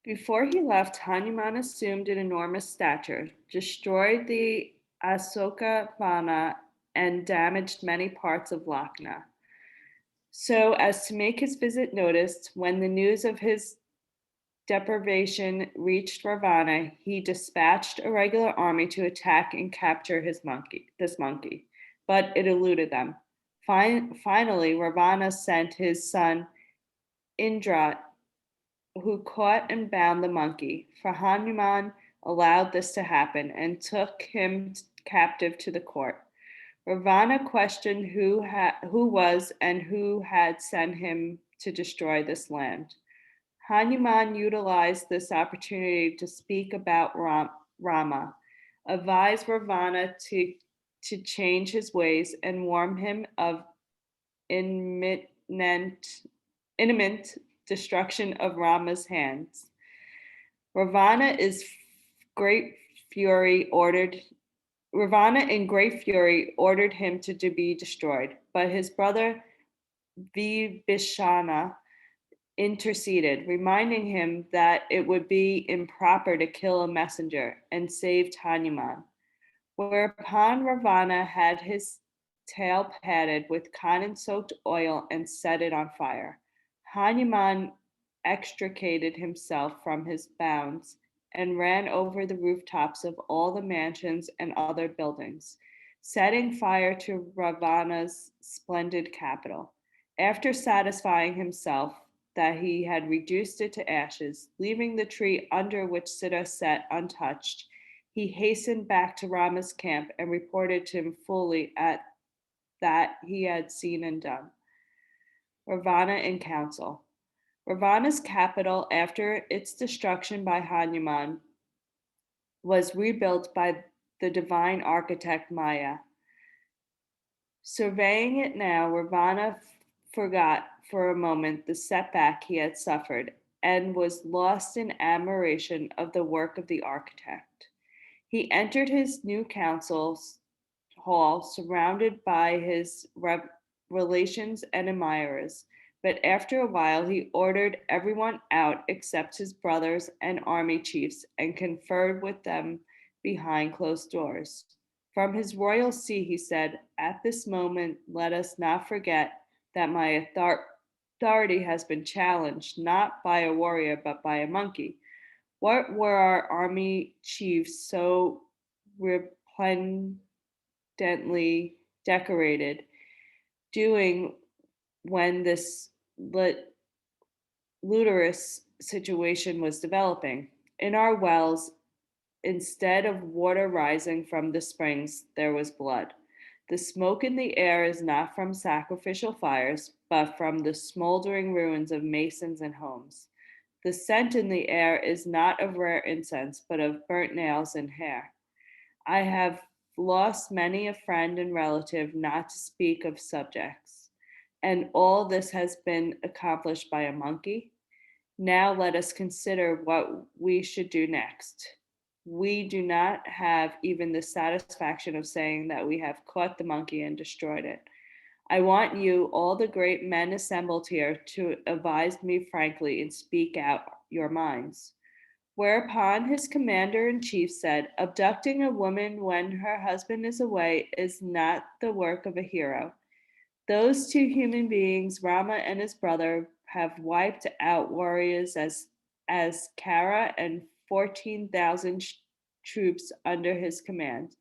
Before he left, Hanuman assumed an enormous stature, destroyed the Asoka Vana, and damaged many parts of Lakna, so as to make his visit noticed. When the news of his deprivation reached Ravana, he dispatched a regular army to attack and capture this monkey, but it eluded them. Finally, Ravana sent his son Indra, who caught and bound the monkey. For Hanuman allowed this to happen and took him captive to the court. Ravana questioned who was and who had sent him to destroy this land. Hanuman utilized this opportunity to speak about Rama, advised Ravana to change his ways, and warn him of imminent, imminent destruction of Rama's hands. Ravana is great fury ordered Ravana in great fury ordered him to be destroyed, but his brother Vibhishana interceded, reminding him that it would be improper to kill a messenger, and saved Hanuman. Whereupon Ravana had his tail padded with cotton soaked oil and set it on fire. Hanuman extricated himself from his bounds and ran over the rooftops of all the mansions and other buildings, setting fire to Ravana's splendid capital. After satisfying himself that he had reduced it to ashes, leaving the tree under which Sita sat untouched, he hastened back to Rama's camp and reported to him fully at that he had seen and done. Ravana in council. Ravana's capital, after its destruction by Hanuman, was rebuilt by the divine architect Maya. Surveying it now, Ravana forgot for a moment the setback he had suffered and was lost in admiration of the work of the architect. He entered his new council hall surrounded by his relations and admirers, but after a while he ordered everyone out except his brothers and army chiefs and conferred with them behind closed doors. From his royal seat, he said, "At this moment, let us not forget that my authority has been challenged not by a warrior but by a monkey. What were our army chiefs so resplendently decorated doing when this ludicrous situation was developing? In our wells, instead of water rising from the springs, there was blood. The smoke in the air is not from sacrificial fires, but from the smoldering ruins of masons and homes. The scent in the air is not of rare incense, but of burnt nails and hair. I have lost many a friend and relative, not to speak of subjects. And all this has been accomplished by a monkey. Now let us consider what we should do next. We do not have even the satisfaction of saying that we have caught the monkey and destroyed it. I want you, all the great men assembled here, to advise me frankly and speak out your minds." Whereupon his commander in chief said, "Abducting a woman when her husband is away is not the work of a hero. Those two human beings, Rama and his brother, have wiped out warriors as Kara and 14,000 troops under his command,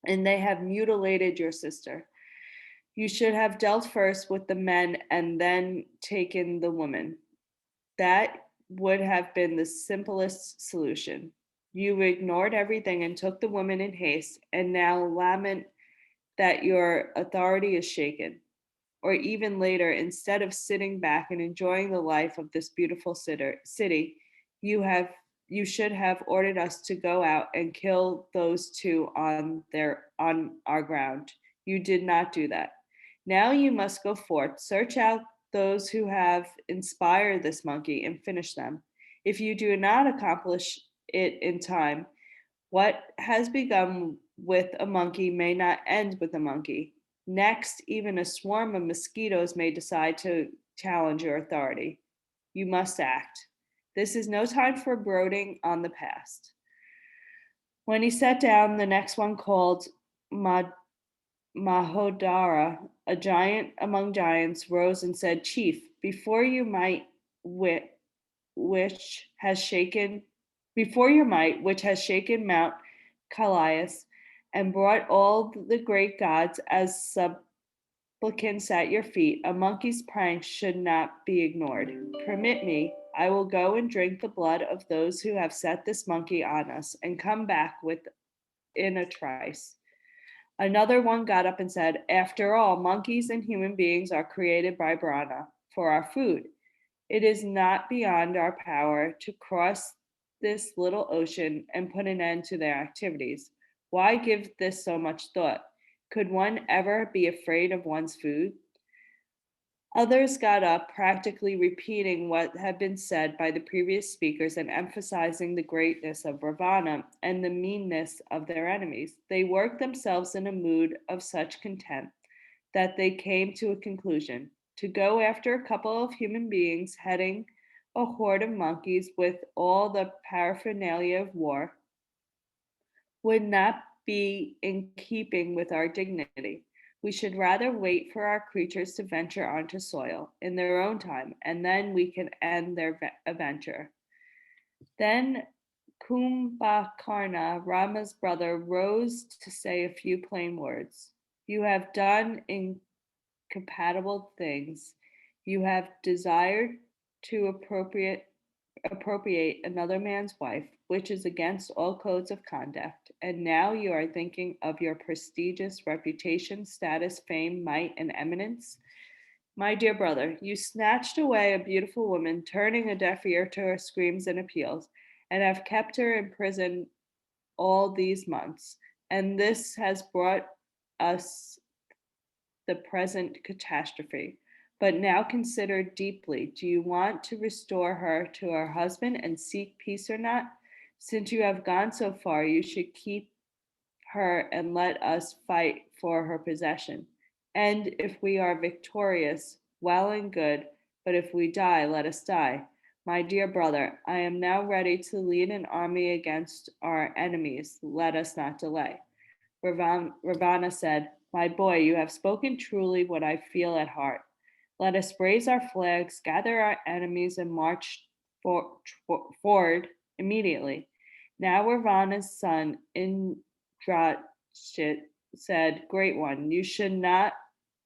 and they have mutilated your sister. You should have dealt first with the men and then taken the woman. That would have been the simplest solution. You ignored everything and took the woman in haste, and now lament that your authority is shaken. Or even later, instead of sitting back and enjoying the life of this beautiful city, you have you should have ordered us to go out and kill those two on our ground. You did not do that. Now you must go forth, search out those who have inspired this monkey and finish them. If you do not accomplish it in time, what has begun with a monkey may not end with a monkey. Next, even a swarm of mosquitoes may decide to challenge your authority. You must act. This is no time for brooding on the past. When he sat down, the next one called Mahodara, a giant among giants, rose and said, Chief, which has shaken before your might, which has shaken Mount Calais, and brought all the great gods as supplicants at your feet, a monkey's pranks should not be ignored. Permit me, I will go and drink the blood of those who have set this monkey on us, and come back within a trice. Another one got up and said, After all, monkeys and human beings are created by Brahma for our food. It is not beyond our power to cross this little ocean and put an end to their activities. Why give this so much thought? Could one ever be afraid of one's food? Others got up, practically repeating what had been said by the previous speakers and emphasizing the greatness of Ravana and the meanness of their enemies. They worked themselves in a mood of such contempt that they came to a conclusion to go after a couple of human beings heading a horde of monkeys with all the paraphernalia of war would not be in keeping with our dignity. We should rather wait for our creatures to venture onto soil in their own time, and then we can end their adventure. Then Kumbhakarna, Rama's brother, rose to say a few plain words. You have done incompatible things. You have desired to appropriate another man's wife, which is against all codes of conduct. And now you are thinking of your prestigious reputation, status, fame, might, and eminence. My dear brother, you snatched away a beautiful woman, turning a deaf ear to her screams and appeals, and have kept her in prison all these months. And this has brought us the present catastrophe. But now consider deeply, do you want to restore her to her husband and seek peace or not? Since you have gone so far, you should keep her and let us fight for her possession. And if we are victorious, well and good, but if we die, let us die. My dear brother, I am now ready to lead an army against our enemies. Let us not delay. Ravana said, My boy, you have spoken truly what I feel at heart. Let us raise our flags, gather our enemies, and march forward immediately. Now Ravana's son Indrajit said, Great one, you should not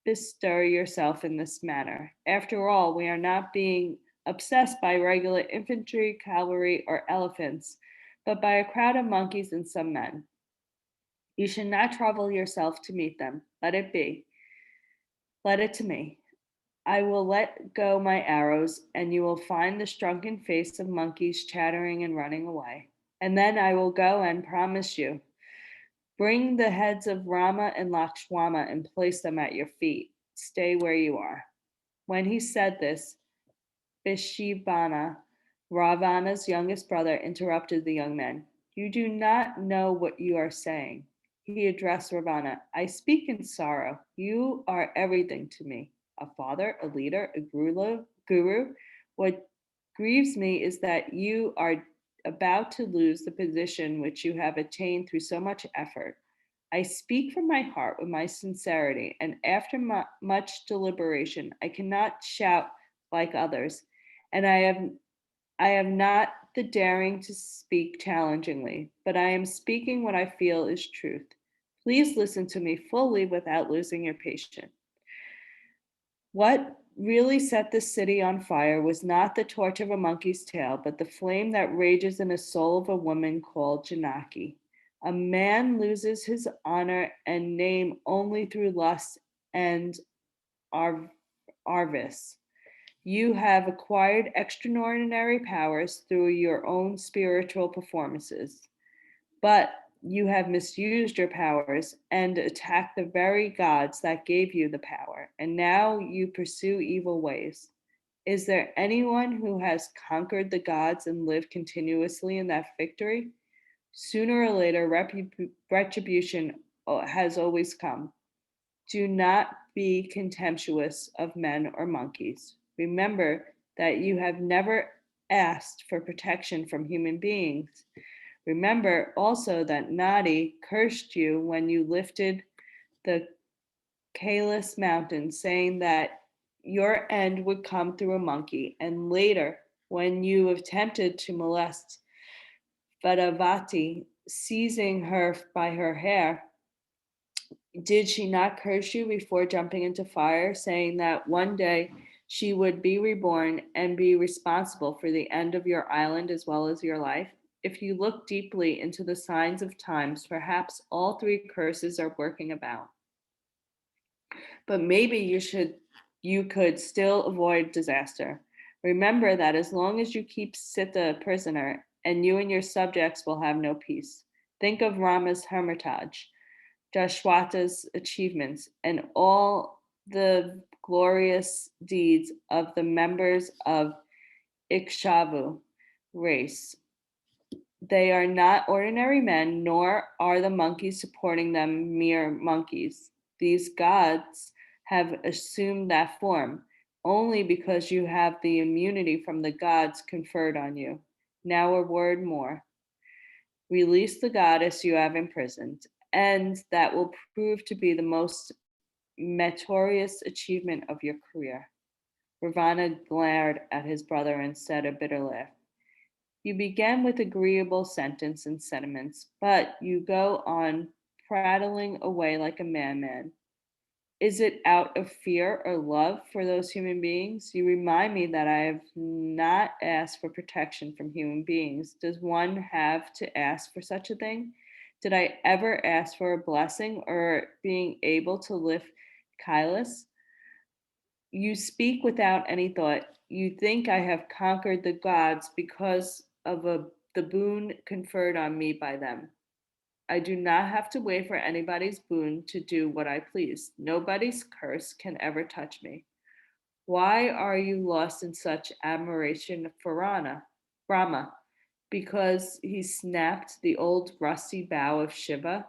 bestir yourself in this manner. After all, we are not being obsessed by regular infantry, cavalry, or elephants, but by a crowd of monkeys and some men. You should not trouble yourself to meet them. Let it be. Let it to me. I will let go my arrows, and you will find the shrunken face of monkeys chattering and running away. And then I will go and promise you, bring the heads of Rama and Lakshmana and place them at your feet. Stay where you are. When he said this, Vishibana, Ravana's youngest brother, interrupted the young men. You do not know what you are saying. He addressed Ravana. I speak in sorrow. You are everything to me, a father, a leader, a guru. What grieves me is that you are about to lose the position which you have attained through so much effort. I speak from my heart with my sincerity, and after much deliberation, I cannot shout like others, and I have not the daring to speak challengingly, but I am speaking what I feel is truth. Please listen to me fully without losing your patience. What really set the city on fire was not the torch of a monkey's tail, but the flame that rages in the soul of a woman called Janaki. A man loses his honor and name only through lust and avarice. You have acquired extraordinary powers through your own spiritual performances, but you have misused your powers and attacked the very gods that gave you the power, and now you pursue evil ways. Is there anyone who has conquered the gods and lived continuously in that victory? Sooner or later, retribution has always come. Do not be contemptuous of men or monkeys. Remember that you have never asked for protection from human beings. Remember also that Nadi cursed you when you lifted the Kalis mountain, saying that your end would come through a monkey, and later, when you attempted to molest Vadavati, seizing her by her hair, did she not curse you before jumping into fire, saying that one day she would be reborn and be responsible for the end of your island as well as your life? If you look deeply into the signs of times, perhaps all three curses are working about. But maybe you could still avoid disaster. Remember that as long as you keep Sita a prisoner, and you and your subjects will have no peace. Think of Rama's hermitage, Dashwata's achievements, and all the glorious deeds of the members of Ikshavu race. They are not ordinary men, nor are the monkeys supporting them mere monkeys. These gods have assumed that form only because you have the immunity from the gods conferred on you. Now, a word more. Release the goddess you have imprisoned, and that will prove to be the most meritorious achievement of your career. Ravana glared at his brother and said a bitter laugh. You begin with agreeable sentence and sentiments, but you go on prattling away like a madman. Is it out of fear or love for those human beings? You remind me that I have not asked for protection from human beings. Does one have to ask for such a thing? Did I ever ask for a blessing or being able to lift Kailas? You speak without any thought. You think I have conquered the gods because of the boon conferred on me by them. I do not have to wait for anybody's boon to do what I please. Nobody's curse can ever touch me. Why are you lost in such admiration for Brahma? Because he snapped the old rusty bow of Shiva,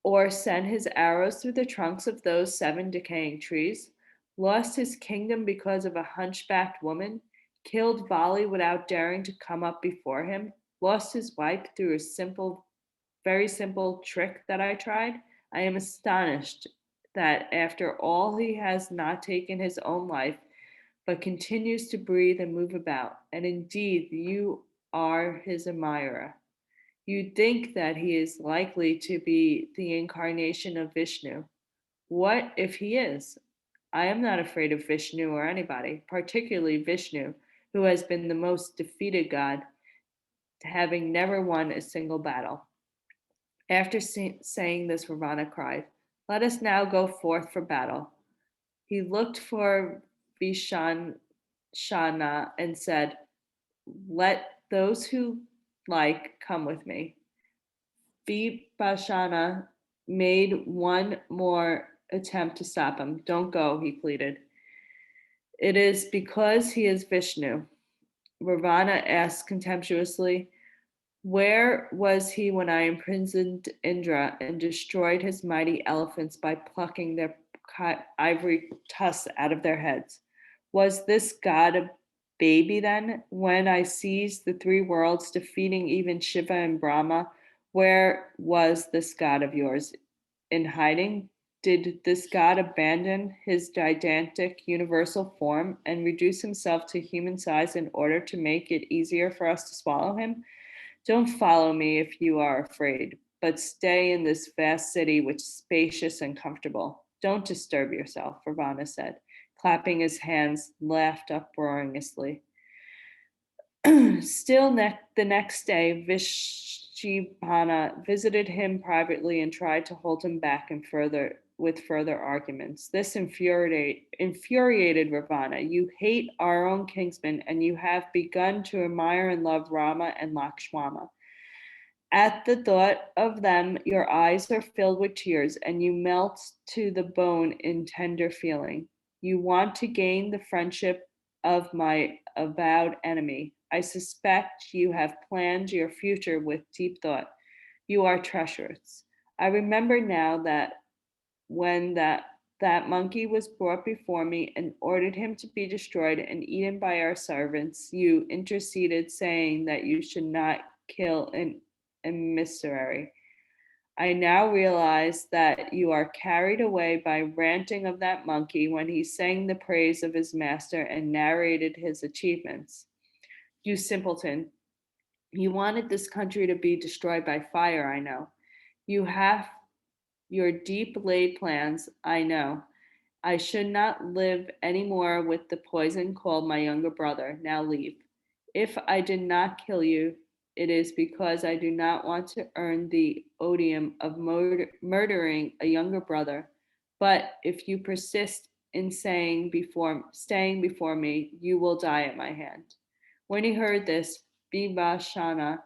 or sent his arrows through the trunks of those seven decaying trees, lost his kingdom because of a hunchbacked woman, killed Vali without daring to come up before him, lost his wife through a very simple trick that I tried. I am astonished that after all he has not taken his own life, but continues to breathe and move about. And indeed, you are his admirer. You'd think that he is likely to be the incarnation of Vishnu. What if he is? I am not afraid of Vishnu or anybody, particularly Vishnu, who has been the most defeated god, having never won a single battle. After saying this, Ravana cried, let us now go forth for battle. He looked for Vishanshana and said, let those who like come with me. Vipashana made one more attempt to stop him. Don't go, he pleaded. It is because he is Vishnu. Ravana asked contemptuously, where was he when I imprisoned Indra and destroyed his mighty elephants by plucking their ivory tusks out of their heads? Was this god a baby then? When I seized the three worlds, defeating even Shiva and Brahma, where was this god of yours? In hiding? Did this god abandon his gigantic universal form and reduce himself to human size in order to make it easier for us to swallow him? Don't follow me if you are afraid, but stay in this vast city which is spacious and comfortable. Don't disturb yourself, Ravana said, clapping his hands, laughed uproariously. Still, the next day, Vishvana visited him privately and tried to hold him back and with further arguments. This infuriated Ravana. You hate our own kinsmen, and you have begun to admire and love Rama and Lakshmana. At the thought of them, your eyes are filled with tears, and you melt to the bone in tender feeling. You want to gain the friendship of my avowed enemy. I suspect you have planned your future with deep thought. You are treacherous. I remember now that when that That monkey was brought before me and ordered him to be destroyed and eaten by our servants. You interceded, saying that you should not kill an emissary. I now realize that you are carried away by ranting of that monkey when he sang the praise of his master and narrated his achievements. You simpleton, you wanted this country to be destroyed by fire, I know. You have your deep laid plans, I know. I should not live any more with the poison called my younger brother. Now leave. If I did not kill you, it is because I do not want to earn the odium of murdering a younger brother. But if you persist in staying before me, you will die at my hand. When he heard this, Vibhashana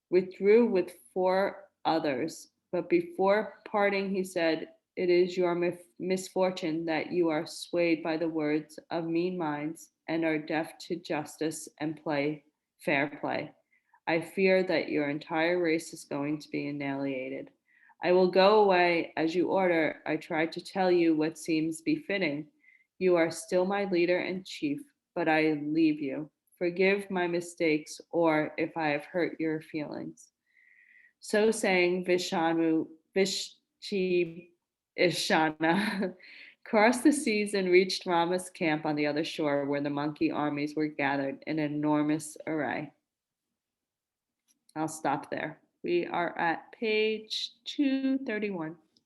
withdrew with 4 others. But before parting, he said, "It is your misfortune that you are swayed by the words of mean minds and are deaf to justice and fair play. I fear that your entire race is going to be annihilated. I will go away as you order. I try to tell you what seems befitting. You are still my leader and chief, but I leave you. Forgive my mistakes, or if I have hurt your feelings." So saying, Vishti Ishana crossed the seas and reached Rama's camp on the other shore, where the monkey armies were gathered in enormous array. I'll stop there. We are at page 231.